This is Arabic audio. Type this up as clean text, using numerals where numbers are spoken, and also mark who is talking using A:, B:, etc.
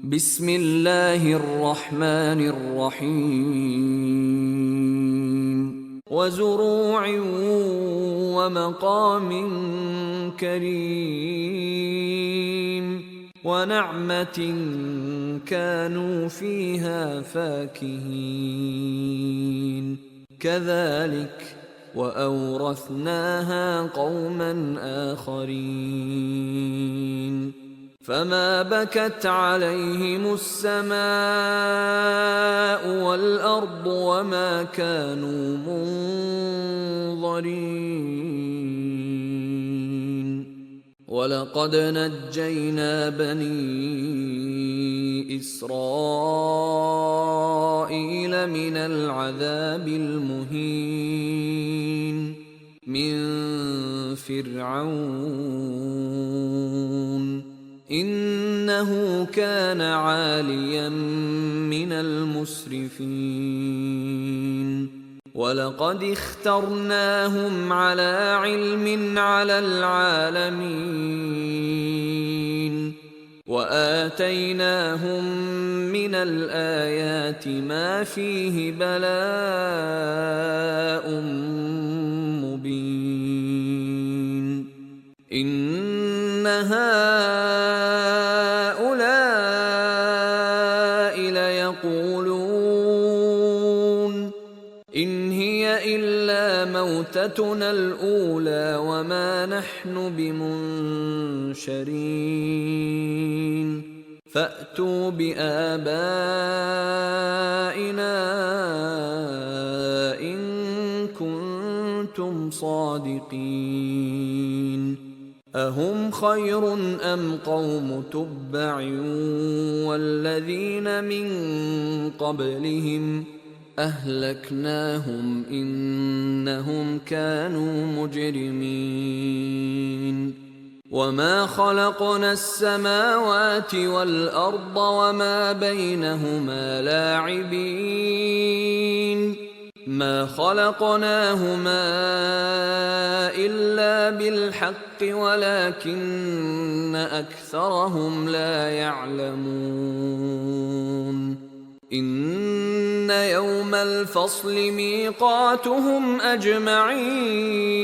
A: بسم الله الرحمن الرحيم وزروع ومقام كريم ونعمة كانوا فيها فاكهين كذلك وأورثناها قوما آخرين فما بكت عليهم السماء والأرض وما كانوا منظرين ولقد نجينا بني إسرائيل من العذاب المهين من فرعون إنه كان عاليا من المسرفين ولقد اخترناهم على علم على العالمين وآتيناهم من الآيات ما فيه بلاء مبين إن هؤلاء ليقولون إن هي إلا موتتنا الأولى وما نحن بمنشرين فأتوا بآبائنا إن كنتم صادقين أهم خير أم قوم تبع والذين من قبلهم أهلكناهم إنهم كانوا مجرمين وما خلقنا السماوات والأرض وما بينهما لاعبين ما خلقناهما إلا بالحق ولكن أكثرهم لا يعلمون إن يوم الفصل ميقاتهم أجمعين